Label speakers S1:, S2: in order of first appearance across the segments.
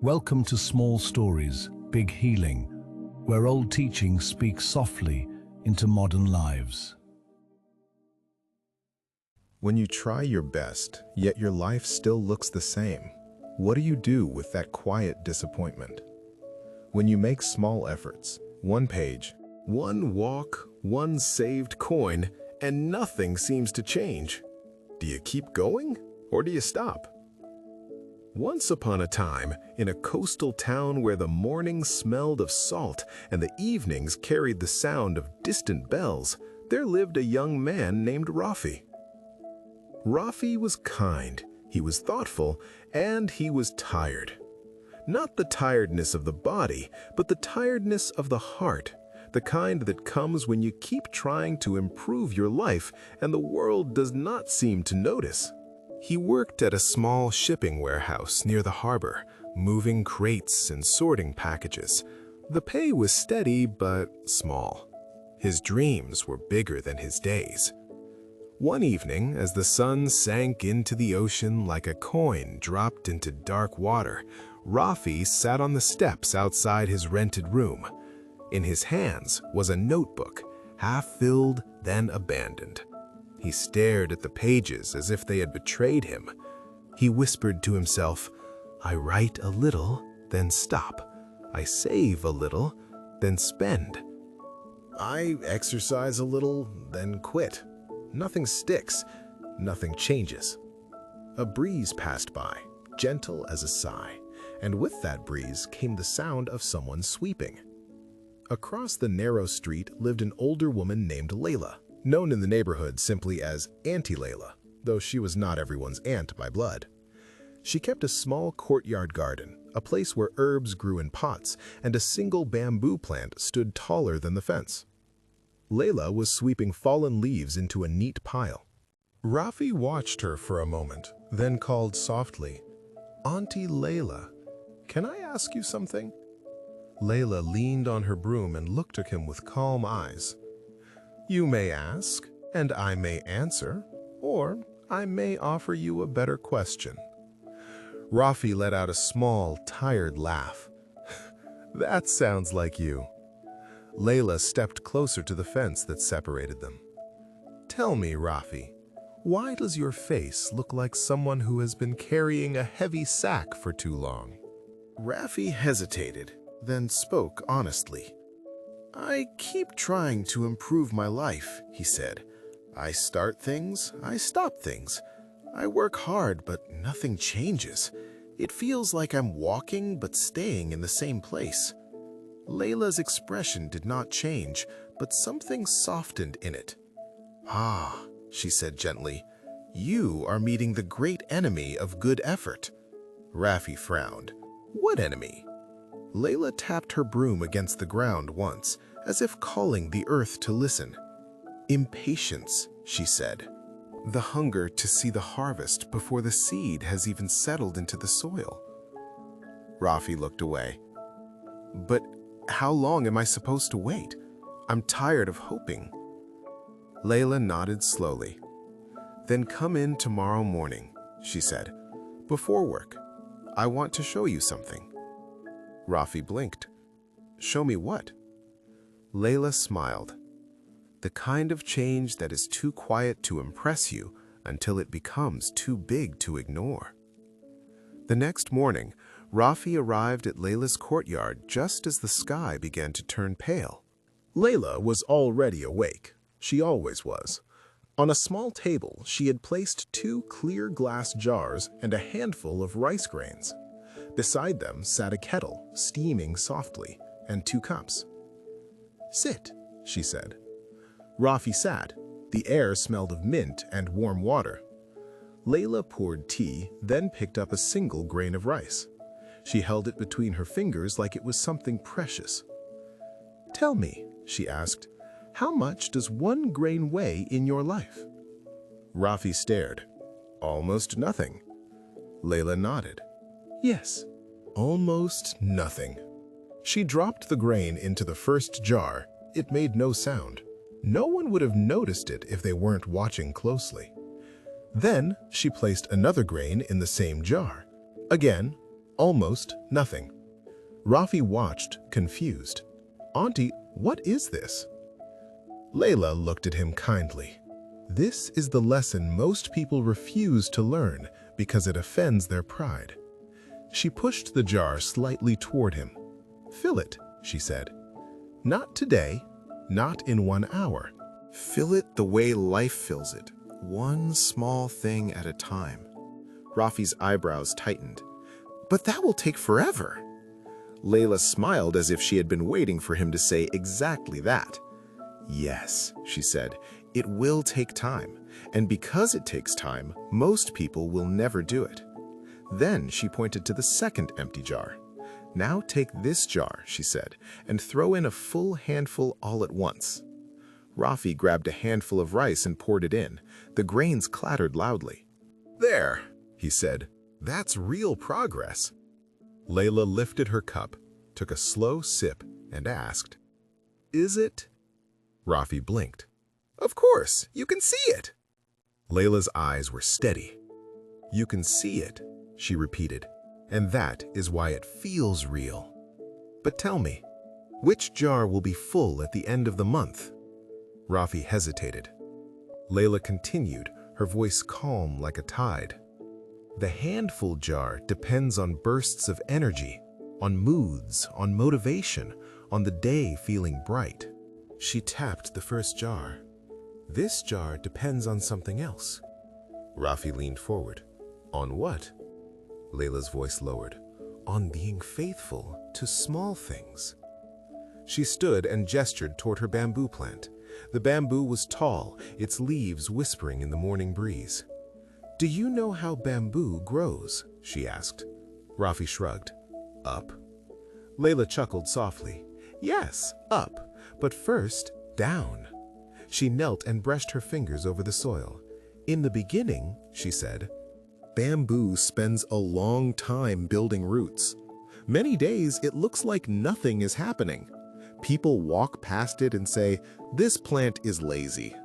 S1: Welcome to Small Stories, Big Healing, where old teachings speak softly into modern lives.
S2: When you try your best, yet your life still looks the same, what do you do with that quiet disappointment? When you make small efforts, one page, one walk, one saved coin, and nothing seems to change, do you keep going or do you stop? Once upon a time, in a coastal town where the mornings smelled of salt and the evenings carried the sound of distant bells, there lived a young man named Rafi. Rafi was kind, he was thoughtful, and he was tired. Not the tiredness of the body, but the tiredness of the heart, the kind that comes when you keep trying to improve your life and the world does not seem to notice. He worked at a small shipping warehouse near the harbor, moving crates and sorting packages. The pay was steady but small. His dreams were bigger than his days. One evening, as the sun sank into the ocean like a coin dropped into dark water, Rafi sat on the steps outside his rented room. In his hands was a notebook, half filled, then abandoned. He stared at the pages as if they had betrayed him. He whispered to himself, "I write a little, then stop. I save a little, then spend. I exercise a little, then quit. Nothing sticks, nothing changes." A breeze passed by, gentle as a sigh, and with that breeze came the sound of someone sweeping. Across the narrow street lived an older woman named Leila, known in the neighborhood simply as Auntie Leila, though she was not everyone's aunt by blood. She kept a small courtyard garden, a place where herbs grew in pots, and a single bamboo plant stood taller than the fence. Leila was sweeping fallen leaves into a neat pile. Rafi watched her for a moment, then called softly, "Auntie Leila, can I ask you something?" Leila leaned on her broom and looked at him with calm eyes. "You may ask, and I may answer, or I may offer you a better question." Rafi let out a small, tired laugh. "That sounds like you." Leila stepped closer to the fence that separated them. "Tell me, Rafi, why does your face look like someone who has been carrying a heavy sack for too long?" Rafi hesitated, then spoke honestly. "I keep trying to improve my life," he said. "I start things, I stop things. I work hard, but nothing changes. It feels like I'm walking but staying in the same place." Leila's expression did not change, but something softened in it. "Ah," she said gently, "you are meeting the great enemy of good effort." Rafi frowned. "What enemy?" Leila tapped her broom against the ground once, as if calling the earth to listen. "Impatience," she said. "The hunger to see the harvest before the seed has even settled into the soil." Rafi looked away. "But how long am I supposed to wait? I'm tired of hoping." Leila nodded slowly. "Then come in tomorrow morning," she said, "before work. I want to show you something." Rafi blinked. "Show me what?" Leila smiled. "The kind of change that is too quiet to impress you until it becomes too big to ignore." The next morning, Rafi arrived at Leila's courtyard just as the sky began to turn pale. Leila was already awake. She always was. On a small table, she had placed 2 clear glass jars and a handful of rice grains. Beside them sat a kettle, steaming softly, and 2 cups. "Sit," she said. Rafi sat. The air smelled of mint and warm water. Leila poured tea, then picked up a single grain of rice. She held it between her fingers like it was something precious. "Tell me," she asked, "how much does 1 grain weigh in your life?" Rafi stared. "Almost nothing." Leila nodded. "Yes, almost nothing." She dropped the grain into the first jar. It made no sound. No one would have noticed it if they weren't watching closely. Then she placed another grain in the same jar. Again, Almost nothing. Rafi watched, confused. "Auntie, what is this?" Leila looked at him kindly. This is the lesson most people refuse to learn because it offends their pride. She pushed the jar slightly toward him. "Fill it," she said. "Not today, not in 1 hour. Fill it the way life fills it, one small thing at a time." Rafi's eyebrows tightened. "But that will take forever." Leila smiled as if she had been waiting for him to say exactly that. "Yes," she said, "it will take time, and because it takes time, most people will never do it." Then she pointed to the second empty jar. "Now take this jar," she said, "and throw in a full handful all at once." Rafi grabbed a handful of rice and poured it in. The grains clattered loudly. "There," he said, "that's real progress." Leila lifted her cup, took a slow sip, and asked, "Is it?" Rafi blinked. "Of course, you can see it." Leila's eyes were steady. "You can see it," she repeated, "and that is why it feels real. But tell me, which jar will be full at the end of the month?" Rafi hesitated. Leila continued, her voice calm like a tide. "The handful jar depends on bursts of energy, on moods, on motivation, on the day feeling bright." She tapped the first jar. "This jar depends on something else." Rafi leaned forward. "On what?" Leila's voice lowered. "On being faithful to small things." She stood and gestured toward her bamboo plant. The bamboo was tall, its leaves whispering in the morning breeze. "Do you know how bamboo grows?" she asked. Rafi shrugged. "Up." Leila chuckled softly. "Yes, up. But first, down." She knelt and brushed her fingers over the soil. "In the beginning," she said, "bamboo spends a long time building roots. Many days it looks like nothing is happening. People walk past it and say, 'This plant is lazy.'"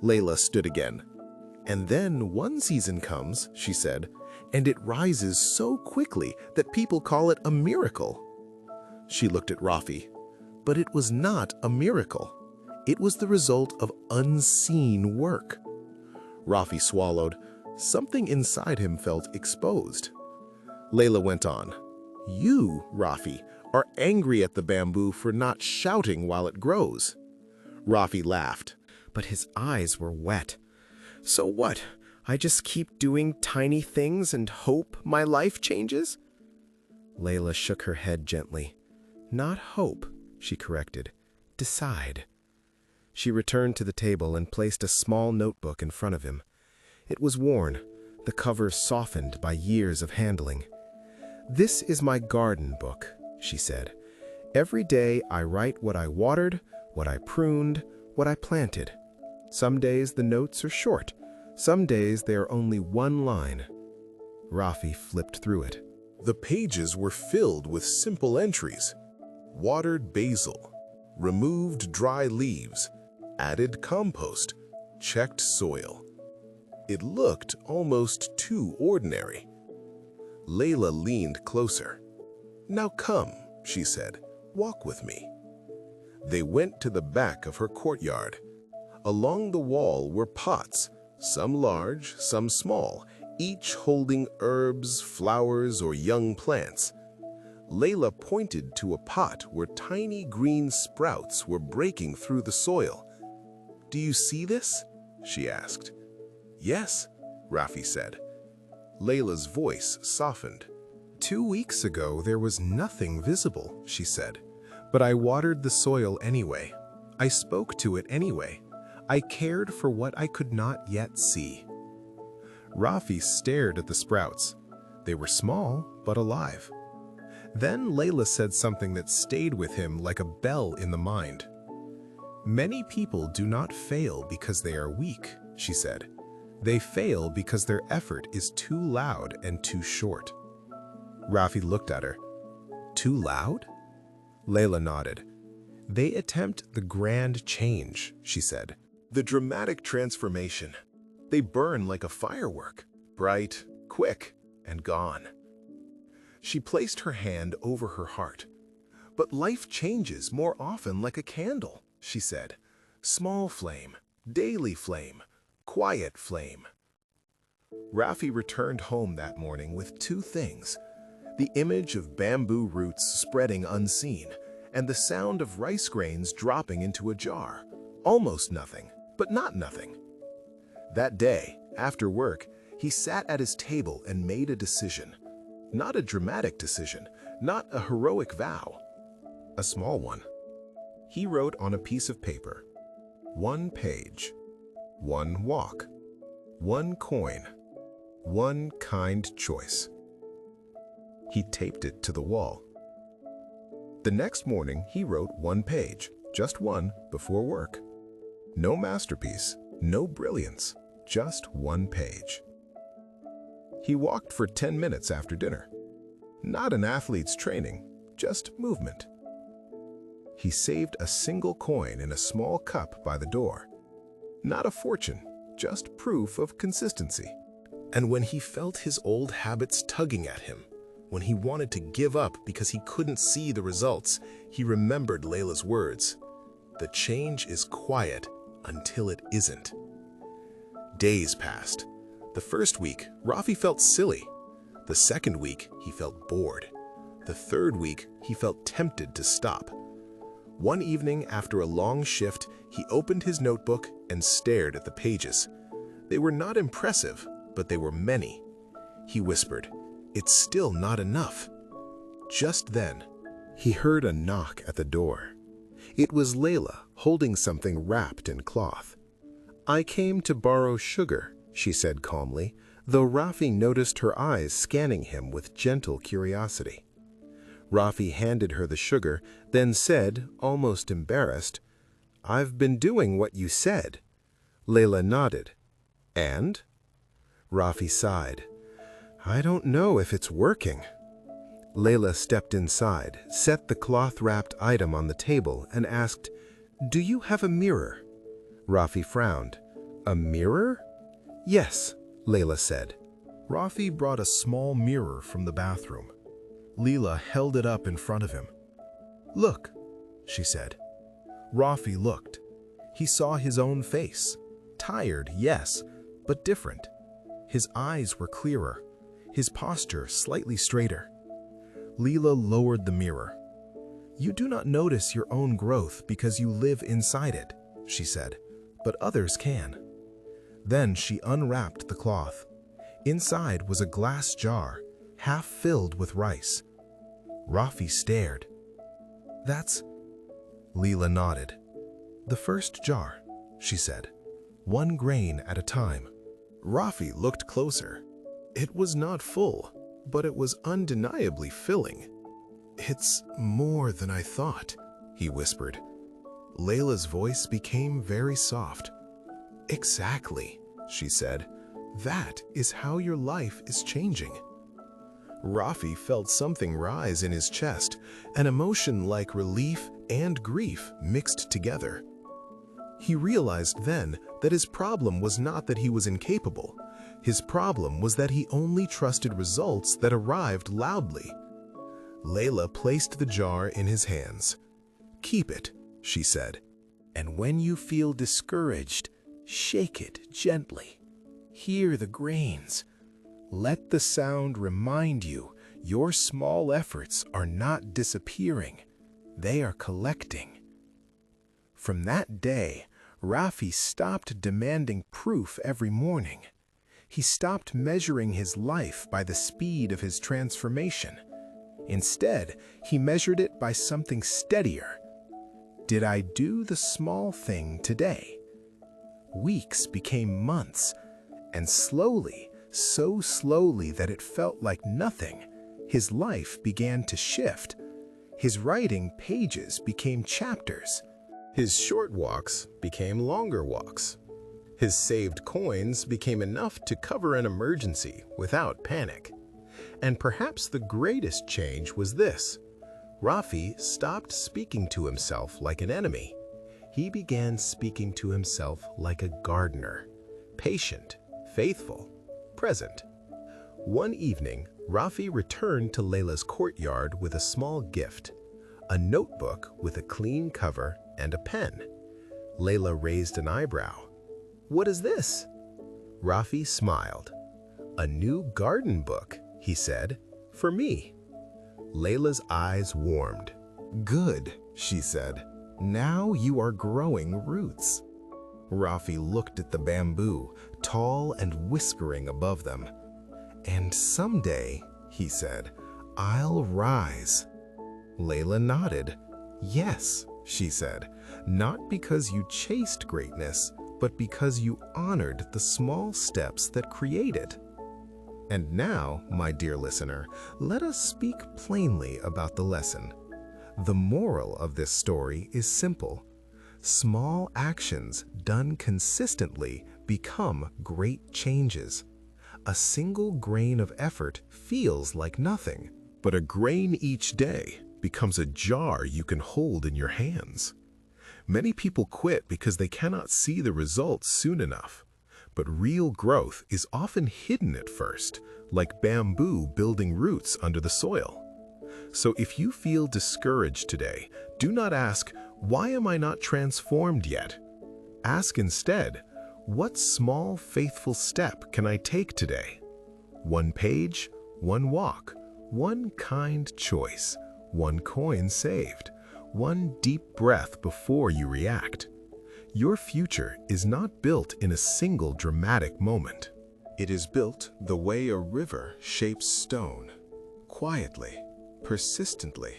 S2: Leila stood again. "And then one season comes," she said, "and it rises so quickly that people call it a miracle." She looked at Rafi. But it was not a miracle. It was the result of unseen work. Rafi swallowed. Something inside him felt exposed. Leila went on. "You, Rafi, are angry at the bamboo for not shouting while it grows." Rafi laughed, but his eyes were wet. "So what? I just keep doing tiny things and hope my life changes?" Leila shook her head gently. "Not hope," she corrected. "Decide." She returned to the table and placed a small notebook in front of him. It was worn, the cover softened by years of handling. "This is my garden book," she said. "Every day I write what I watered, what I pruned, what I planted. Some days the notes are short, some days they are only one line." Rafi flipped through it. The pages were filled with simple entries. Watered basil, removed dry leaves, added compost, checked soil. It looked almost too ordinary. Leila leaned closer. "Now come," she said, "walk with me." They went to the back of her courtyard. Along the wall were pots, some large, some small, each holding herbs, flowers, or young plants. Leila pointed to a pot where tiny green sprouts were breaking through the soil. "Do you see this?" she asked. "Yes," Rafi said. Leila's voice softened. 2 weeks ago there was nothing visible," she said. "But I watered the soil anyway. I spoke to it anyway. I cared for what I could not yet see." Rafi stared at the sprouts. They were small, but alive. Then Leila said something that stayed with him like a bell in the mind. "Many people do not fail because they are weak," she said. "They fail because their effort is too loud and too short." Rafi looked at her. "Too loud?" Leila nodded. "They attempt the grand change," she said. "The dramatic transformation. They burn like a firework, bright, quick, and gone." She placed her hand over her heart. "But life changes more often like a candle," she said. "Small flame, daily flame, quiet flame." Rafi returned home that morning with two things: the image of bamboo roots spreading unseen, and the sound of rice grains dropping into a jar. Almost nothing, but not nothing. That day, after work, he sat at his table and made a decision. Not a dramatic decision, not a heroic vow. A small one. He wrote on a piece of paper, 1 page, 1 walk, 1 coin, 1 kind choice. He taped it to the wall. The next morning, he wrote 1 page, just one, before work. No masterpiece, no brilliance, just 1 page. He walked for 10 minutes after dinner. Not an athlete's training, just movement. He saved a single coin in a small cup by the door. Not a fortune, just proof of consistency. And when he felt his old habits tugging at him, when he wanted to give up because he couldn't see the results, he remembered Leila's words. The change is quiet until it isn't. Days passed. The first week, Rafi felt silly. The second week, he felt bored. The third week, he felt tempted to stop. One evening after a long shift, he opened his notebook and stared at the pages. They were not impressive, but they were many. He whispered, "It's still not enough." Just then, he heard a knock at the door. It was Leila holding something wrapped in cloth. "I came to borrow sugar," she said calmly, though Rafi noticed her eyes scanning him with gentle curiosity. Rafi handed her the sugar, then said, almost embarrassed, "I've been doing what you said." Leila nodded. "And?" Rafi sighed. "I don't know if it's working." Leila stepped inside, set the cloth-wrapped item on the table, and asked, "Do you have a mirror?" Rafi frowned. "A mirror?" "Yes," Leila said. Rafi brought a small mirror from the bathroom. Leila held it up in front of him. "Look," she said. Rafi looked. He saw his own face. Tired, yes, but different. His eyes were clearer, his posture slightly straighter. Leila lowered the mirror. "You do not notice your own growth because you live inside it," she said, "but others can." Then she unwrapped the cloth. Inside was a glass jar, half filled with rice. Rafi stared. "That's..." Leila nodded. "The first jar," she said, "1 grain at a time." Rafi looked closer. It was not full, but it was undeniably filling. "It's more than I thought," he whispered. Leila's voice became very soft. "Exactly," she said. "That is how your life is changing." Rafi felt something rise in his chest, an emotion like relief and grief mixed together. He realized then that his problem was not that he was incapable. His problem was that he only trusted results that arrived loudly. Leila placed the jar in his hands. "Keep it," she said. "And when you feel discouraged, shake it gently. Hear the grains. Let the sound remind you your small efforts are not disappearing. They are collecting." From that day, Rafi stopped demanding proof every morning. He stopped measuring his life by the speed of his transformation. Instead, he measured it by something steadier. Did I do the small thing today? Weeks became months, and slowly, so slowly that it felt like nothing, his life began to shift. His writing pages became chapters. His short walks became longer walks. His saved coins became enough to cover an emergency without panic. And perhaps the greatest change was this: Rafi stopped speaking to himself like an enemy. He began speaking to himself like a gardener, patient, faithful, present. One evening, Rafi returned to Leila's courtyard with a small gift, a notebook with a clean cover and a pen. Leila raised an eyebrow. "What is this?" Rafi smiled. "A new garden book," he said, "for me." Leila's eyes warmed. "Good," she said. "Now you are growing roots." Rafi looked at the bamboo, tall and whispering above them. "And someday," he said, "I'll rise." Leila nodded. "Yes," she said, "not because you chased greatness, but because you honored the small steps that create it." And now, my dear listener, let us speak plainly about the lesson. The moral of this story is simple. Small actions done consistently become great changes. A single grain of effort feels like nothing, but a grain each day becomes a jar you can hold in your hands. Many people quit because they cannot see the results soon enough. But real growth is often hidden at first, like bamboo building roots under the soil. So if you feel discouraged today, do not ask, "Why am I not transformed yet?" Ask instead, "What small, faithful step can I take today?" One page, one walk, one kind choice, one coin saved, one deep breath before you react. Your future is not built in a single dramatic moment. It is built the way a river shapes stone, quietly, persistently,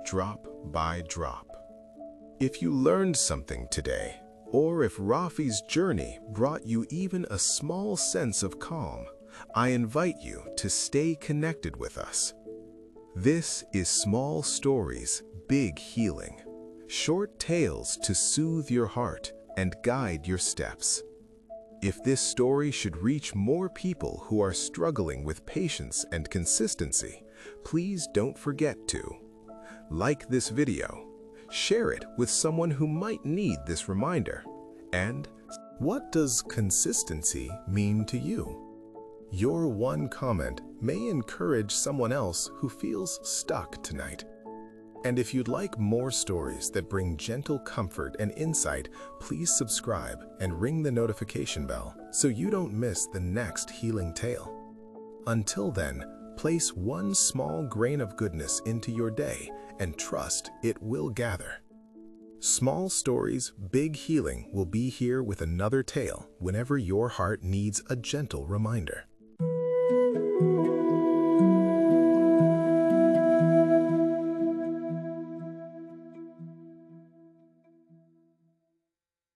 S2: drop by drop. If you learned something today, or if Rafi's journey brought you even a small sense of calm, I invite you to stay connected with us. This is Small Stories, Big Healing. Short tales to soothe your heart and guide your steps. If this story should reach more people who are struggling with patience and consistency, please don't forget to like this video, share it with someone who might need this reminder, and what does consistency mean to you? Your one comment may encourage someone else who feels stuck tonight. And if you'd like more stories that bring gentle comfort and insight, please subscribe and ring the notification bell so you don't miss the next healing tale. Until then, place one small grain of goodness into your day and trust it will gather. Small Stories, Big Healing will be here with another tale whenever your heart needs a gentle reminder.